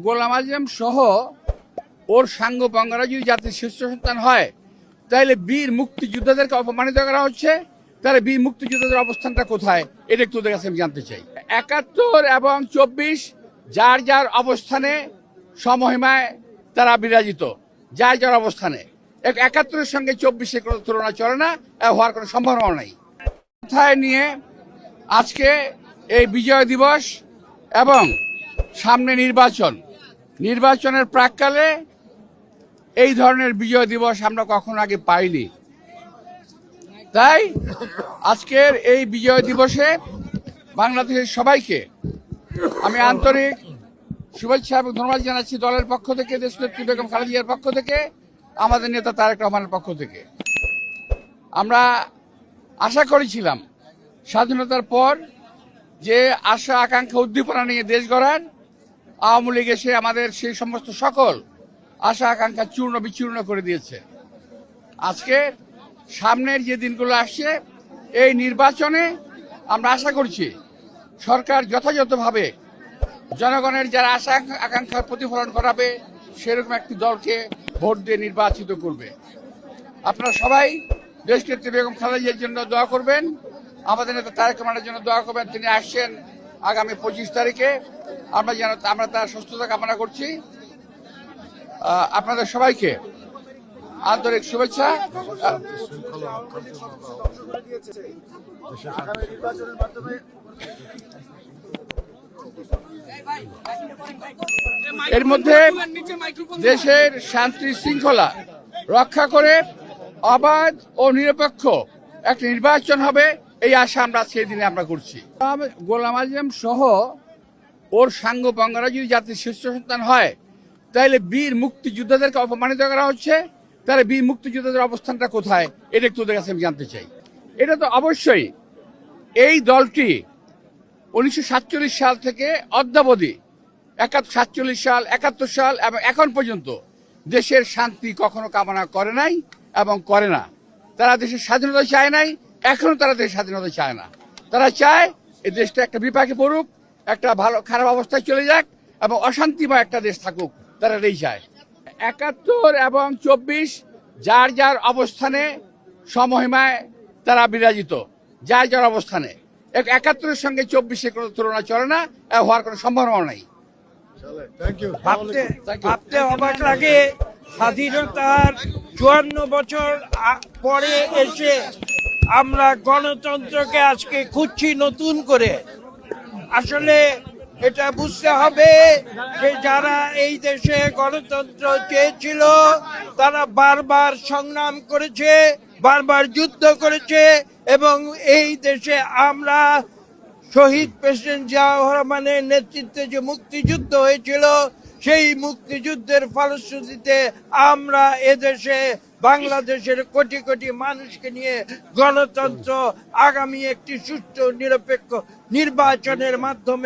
গোলাম আজম সহ ওর সাঙ্গপাঙ্গরা যদি জাতির শীর্ষ সন্তান হয়, তাহলে বীর মুক্তিযোদ্ধাদেরকে অপমানিত করা হচ্ছে। তাহলে বীর মুক্তিযোদ্ধাদের অবস্থানটা কোথায়, এটা একটু ওদের কাছে আমি জানতে চাই। ৭১ এবং ২৪ যার যার অবস্থানে সমহিমায় তারা বিরাজিত, যার যার অবস্থানে। ৭১-এর সঙ্গে ২৪-এর কোনো তুলনা চলে না, হওয়ার কোনো সম্ভাবনা নাই। কোথায় নিয়ে আজকে এই বিজয় দিবস এবং সামনে নির্বাচনের প্রাক্কালে এই ধরনের বিজয় দিবস আমরা কখনো আগে পাইনি। তাই আজকের এই বিজয় দিবসে বাংলাদেশের সবাইকে আমি আন্তরিক শুভেচ্ছা এবং ধন্যবাদ জানাচ্ছি, দলের পক্ষ থেকে, দেশনেত্রী বেগম খালেদা জিয়ার পক্ষ থেকে, আমাদের নেতা তারেক রহমানের পক্ষ থেকে। আমরা আশা করেছিলাম স্বাধীনতার পর যে আশা আকাঙ্ক্ষা উদ্দীপনা নিয়ে দেশ গড়ার, আওয়ামী লীগ এসে আমাদের সেই সমস্ত সকল আশা আকাঙ্ক্ষা চূর্ণ বিচূর্ণ করে দিয়েছে। আজকে সামনের যে দিনগুলো আসছে, এই নির্বাচনে আমরা আশা করছি সরকার যথাযথভাবে জনগণের যারা আশা আকাঙ্ক্ষার প্রতিফলন ঘটাবে সেরকম একটি দলকে ভোট দিয়ে নির্বাচিত করবে। আপনারা সবাই দেশনেত্রী বেগম খালেদা জিয়ার জন্য দোয়া করবেন, আমাদের নেতা তারেক রহমানের জন্য দোয়া করবেন। তিনি আসছেন আগামী ২৫ তারিখে, আমরা তার সুস্থতা কামনা করছি। আপনাদের সবাইকে আন্তরিক শুভেচ্ছা। এর মধ্যে দেশের শান্তি শৃঙ্খলা রক্ষা করে অবাধ ও নিরপেক্ষ একটা নির্বাচন হবে, এই আশা আমরা সেই দিনে আমরা করছি। গোলাম আজম সহ ওর সাঙ্গপাঙ্গরা যদি জাতির শীর্ষ সন্তান হয়, তাহলে বীর মুক্তিযোদ্ধাদেরকে অপমানিত করা হচ্ছে। তাহলে বীর মুক্তিযোদ্ধাদের অবস্থানটা কোথায়, এটা একটু ওদের কাছে আমি জানতে চাই। এটা তো অবশ্যই এই দলটি ১৯৪৭ সাল থেকে অদ্যাবধি ৪৭ সাল, ৭১ সাল এবং এখন পর্যন্ত দেশের শান্তি কখনো কামনা করে নাই এবং করে না। তারা দেশের স্বাধীনতা চায় নাই, এখনো তারা দেশের স্বাধীনতা চায় না। তারা চায় এই দেশটা একটা বিপাকে পড়ুক, একটা ভালো খারাপ অবস্থায় চলে যাক এবং অশান্তিময় একটা দেশ থাকুক, তারা এই চায়। ৭১ এবং ২৪ যার যার অবস্থানে সমহিমায় তারা বিরাজিত, যার যার অবস্থানে। ৭১-এর সঙ্গে ২৪-এর কোনো তুলনা চলে না, হওয়ার কোনো সম্ভাবনা নাই। ভাবতে অবাক লাগে, স্বাধীনতার ৫৪ বছর পরে এসে আমরা গণতন্ত্রকে আজকে খুঁজছি নতুন করে। আসলে এটা বুঝতে হবে যে যারা এই দেশে গণতন্ত্র চেয়েছিল তারা বারবার সংগ্রাম করেছে, বারবার যুদ্ধ করেছে এবং এই দেশে আমরা শহীদ প্রেসিডেন্ট জিয়াউর রহমানের নেতৃত্বে যে মুক্তিযুদ্ধ হয়েছিল, সেই মুক্তিযুদ্ধের ফলশ্রুতিতে আমরা এদেশে বাংলাদেশের কোটি কোটি মানুষকে নিয়ে গণতন্ত্র, আগামী একটি সুষ্ঠু নিরপেক্ষ নির্বাচনের মাধ্যমে